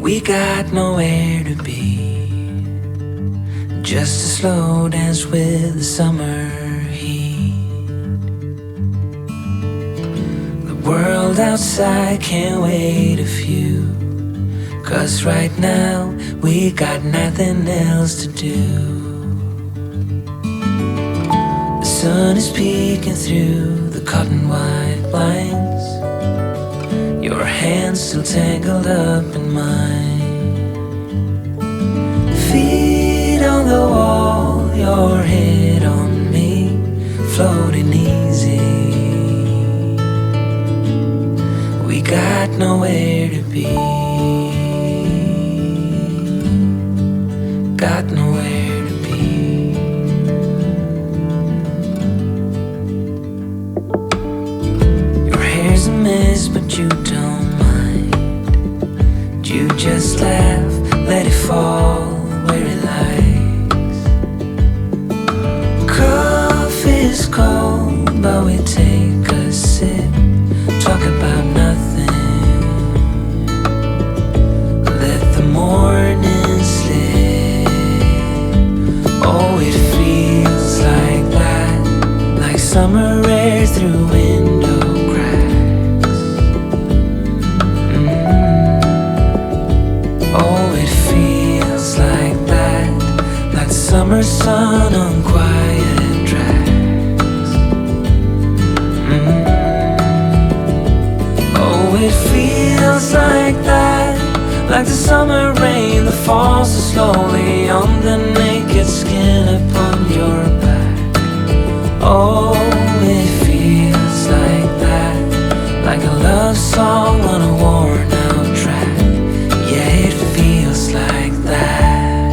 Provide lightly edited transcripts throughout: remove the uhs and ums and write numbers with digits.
We got nowhere to be, just a slow dance with the summer heat. The world outside can't wait a few, 'cause right now we got nothing else to do. The sun is peeking through the cotton white blinds, your hands still tangled up in mine. Feet on the wall, your head on me, floating easy. We got nowhere to be, got nowhere to be. Your hair's a mess, but you don't mind. You just laugh, let it fall where it likes. Coffee's cold, but we take a sip, talk about nothing. Let the morning slip. Oh, it feels like that, like summer air through window cracks. Oh, it feels like that, like the summer sun on quiet tracks. Oh, it feels like that, like the summer rain that falls so slowly on the naked skin upon your back. Oh, it feels like that, like a love song on a worn out track. Yeah, it feels like that,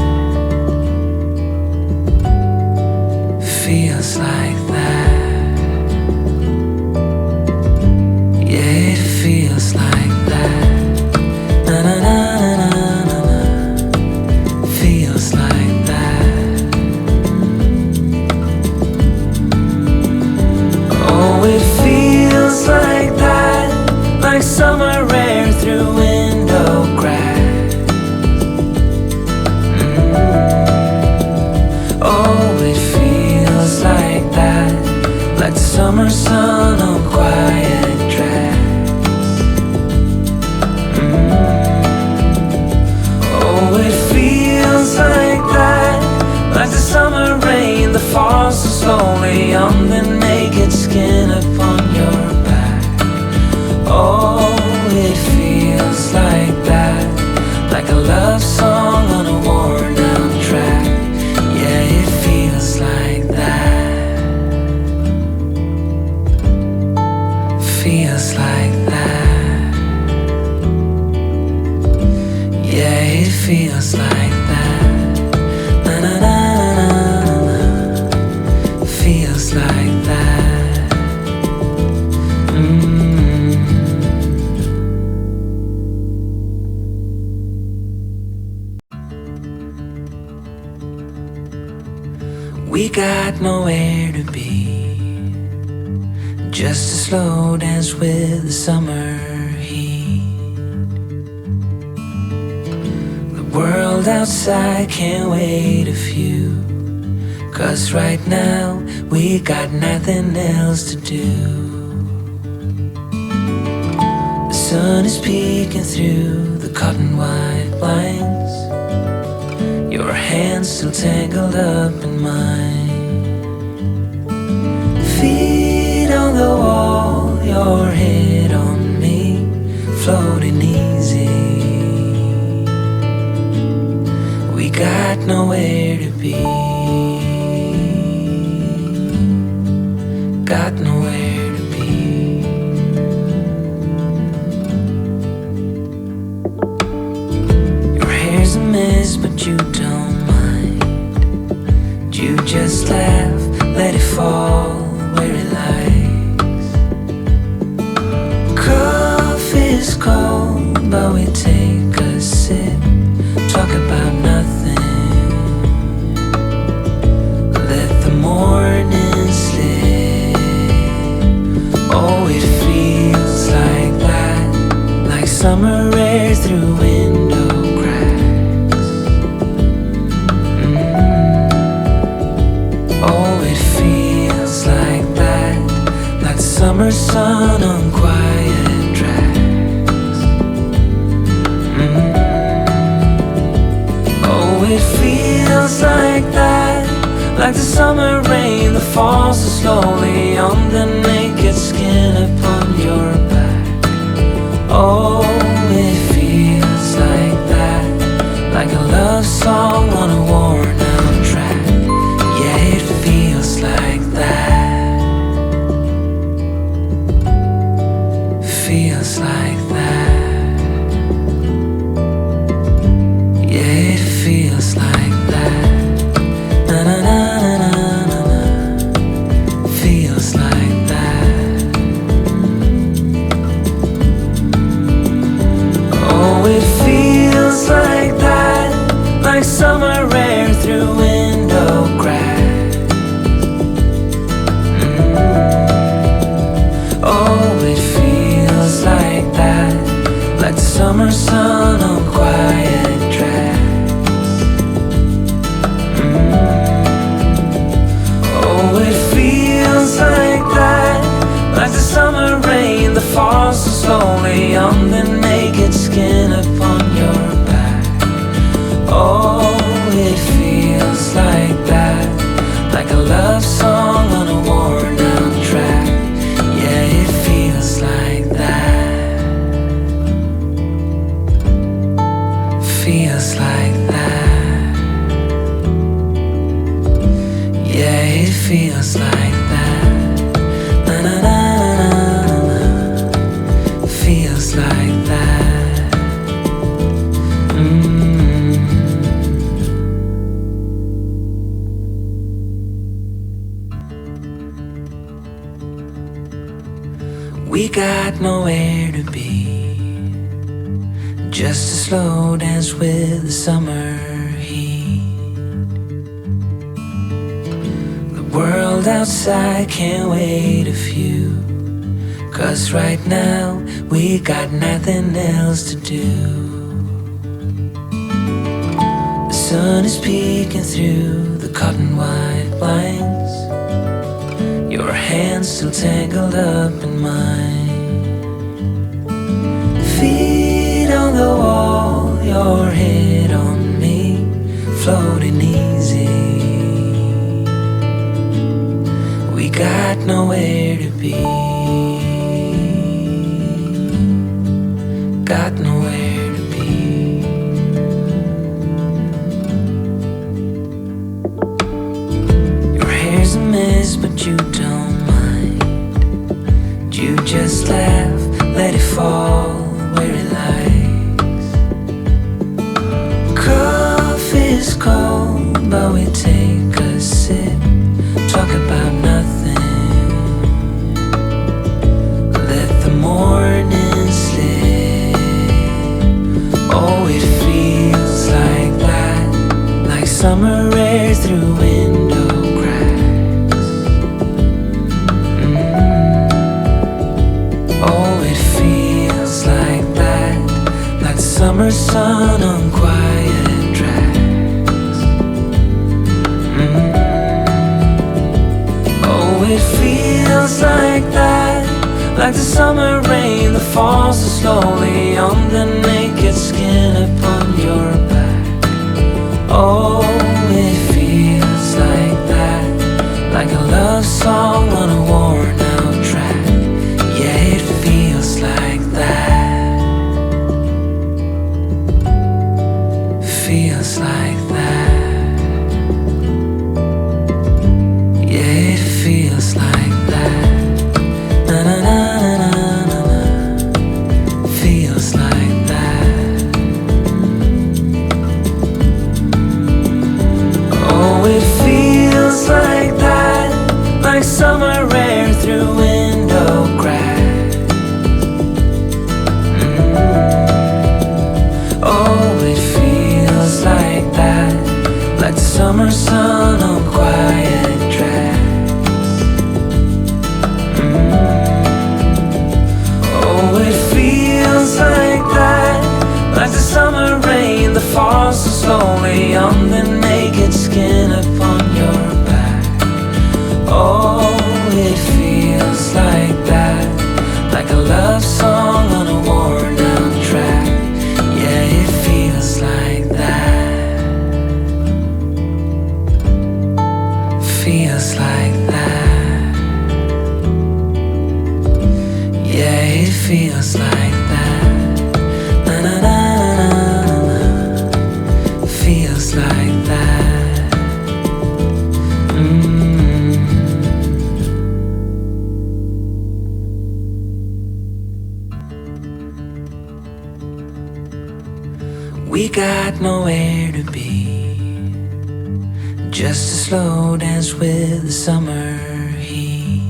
feels like that. Yeah, it feels like that. Na na na na na na. Feels like that. Oh, it feels like that, like summer air through window cracks. Oh, it feels like that, like the summer sun on quiet tracks. Oh, it feels like that, like the summer rain that falls so slowly on the naked skin upon your back. Oh, it feels like that, like a love song on a worn out track. Yeah, it feels like that, feels like that. Yeah, it feels like that. Na na na na na na. Feels like that. We got nowhere to be, just a slow dance with the summer heat. The world outside can't wait a few, 'cause right now we got nothing else to do. The sun is peeking through the cotton white blinds, your hands still tangled up in mine. Feet on the wall, your head on me, floating easy. We got nowhere to be, got nowhere to be. Your hair's a mess, but you don't mind. You just laugh, let it fall where it likes. Coffee's cold, but we take a sip, talk about nothing. Let the morning slip. Oh, it feels like that, like summer air through window falls so slowly on the naked skin upon your back. Oh, it feels like that, like a love song on a worn out track. Yeah, it feels like that, feels like that. Yeah, it feels like that. Na na na na na na. Feels like that. Oh, it feels like that, like summer air through window cracks. Oh, it feels like that, like the summer sun on quiet tracks. Oh, it feels like that, like the summer rain that falls so slowly on the naked skin upon your back. Oh, it feels like that, like a love song on a worn out track. Yeah, it feels like that, feels like that. Yeah, it feels like that. Na na na na na. Feels like that. We got nowhere to be, just a slow dance with the summer heat. The world outside can't wait a few, 'cause right now we got nothing else to do. The sun is peeking through the cotton white blinds, your hands still tangled up in mine. Feet on the wall, your head on me, floating easy. We got nowhere to be, got nowhere to be. Your hair's a mess, but you don't mind. You just laugh, let it fall where it likes. Coffee's cold, but we take a sip, talk about nothing. Let the morning slip. Oh, it feels like that, like summer air through window cracks. Oh, it feels like that, like the summer sun on quiet tracks. Oh, it feels like that, like the summer rain that falls so slowly on the naked skin upon your back. Oh, it feels like that, like a love song on a worn out track. Yeah, it feels like that, feels like that. Yeah, it feels like that. Na na na na na na. Feels like that. feels like that. Na na na na na, feels like that. We got nowhere to be, just a slow dance with the summer heat.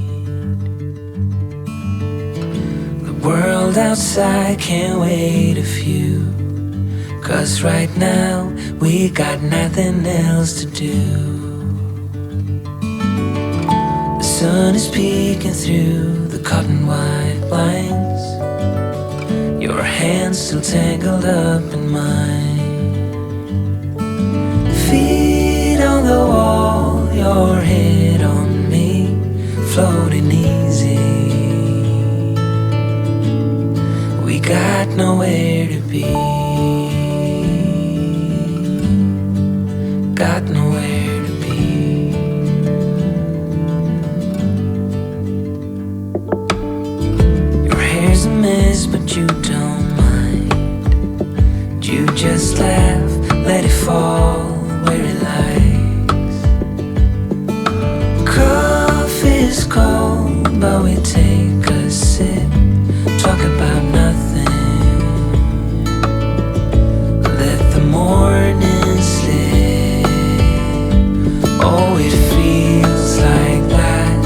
The world outside can't wait a few, 'cause right now we got nothing else to do. The sun is peeking through the cotton white blinds, your hands still tangled up in mine. Feet on the wall, your head on me, floating easy. We got nowhere to be, got nowhere to be. Your hair's a mess, but you don't mind. You just laugh, let it fall where it lies. Coffee's cold, but we take a sip, talk about nothing. Let the morning slip. Oh, it feels like that,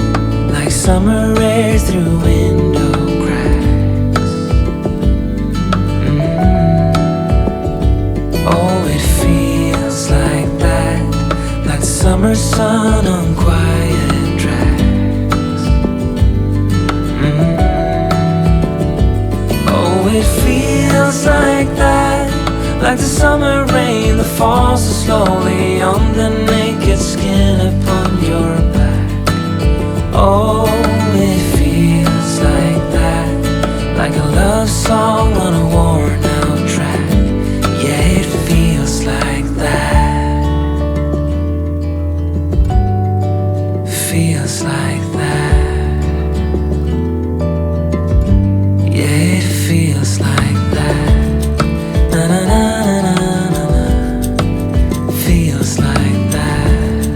like summer air through window cracks. Oh, it feels like that, like the summer sun on quiet tracks. Oh, it feels like that, like the summer rain that falls so slowly on the naked skin upon your back. Oh, it feels like that, like a love song on a worn out track. Yeah, it feels like that, feels like that. Yeah, it feels like that. Na na na na na na, feels like that.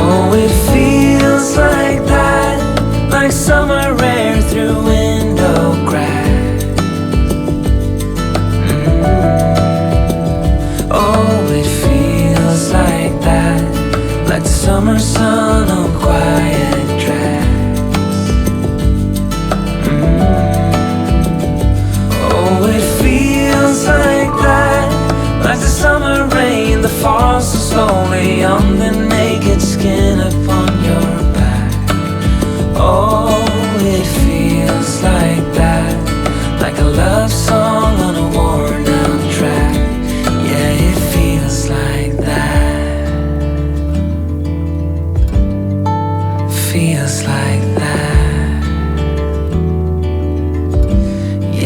Oh, it feels like that, like summer air through window cracks. Oh, it feels like that, like the summer sun on quiet tracks. Oh, it feels like that, like the summer rain that falls so slowly on the naked skin upon your back. Oh, it feels like that, like a love song on a worn out track. Yeah, it feels like that, feels like that.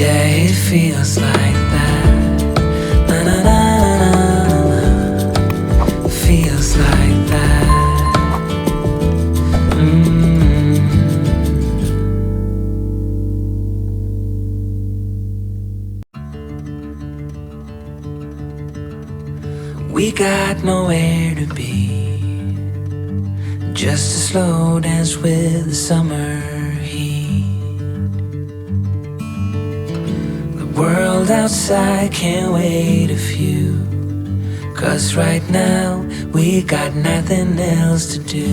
Yeah, it feels like that. Na na na na na, feels like that. We got nowhere to be, just a slow dance with the summer heat. The world outside can't wait a few, 'cause right now we got nothing else to do.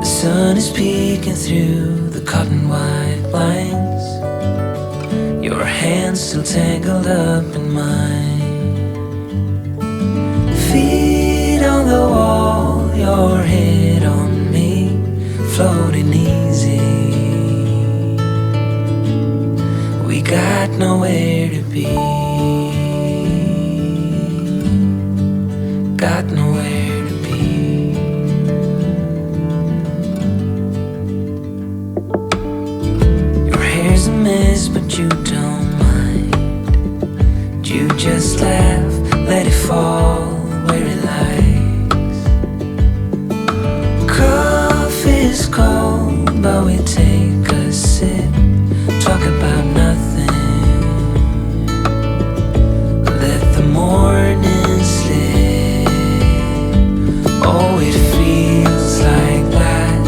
The sun is peeking through the cotton white blinds, your hands still tangled up in mine. Feet on the wall, your head on me, floating easy. We got nowhere to be, got nowhere to be. Your hair's a mess, but you don't mind. You just laugh, let it fall where it lies. is cold, but we take a sip, talk about nothing, let the morning slip. Oh, it feels like that,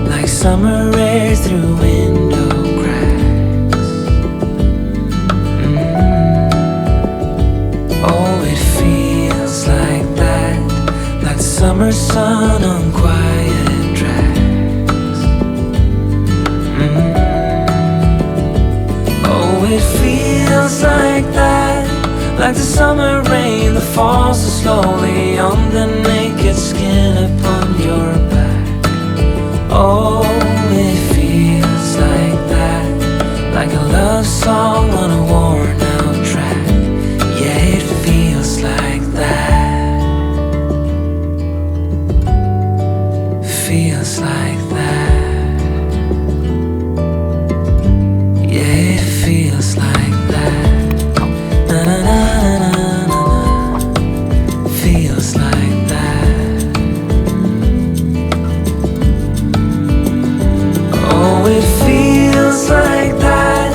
like summer air through window cracks. Oh, it feels like that, like the summer sun on quiet tracks. Oh, it feels like that, like the summer rain that falls so slowly on the naked skin upon your back. Oh, it feels like that, like a love song on a worn out track. Yeah, it feels like that, feels like that. Yeah, it feels like that. Na na na na na na. Feels like that. Oh, it feels like that,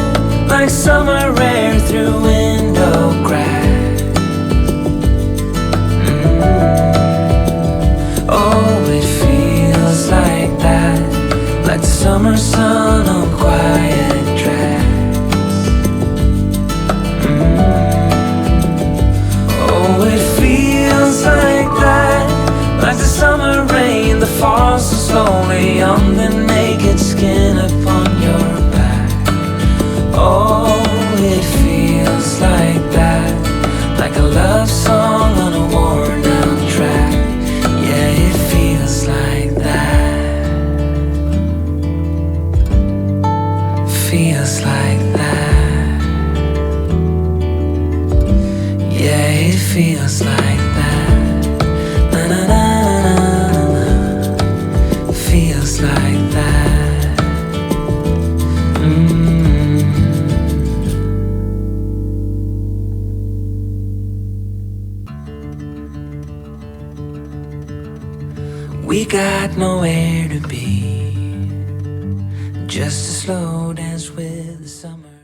like summer air through window cracks. Oh, it feels like that, like the summer sun on quiet tracks. Oh, it feels like that, like the summer rain that falls so slowly on the naked skin upon your back. Oh, it feels like that, like a love song on a worn out track. Yeah, it feels like that, feels like that. Yeah, it feels like that. Na na na na na. Feels like that. We got nowhere to be, just a slow dance with the summer.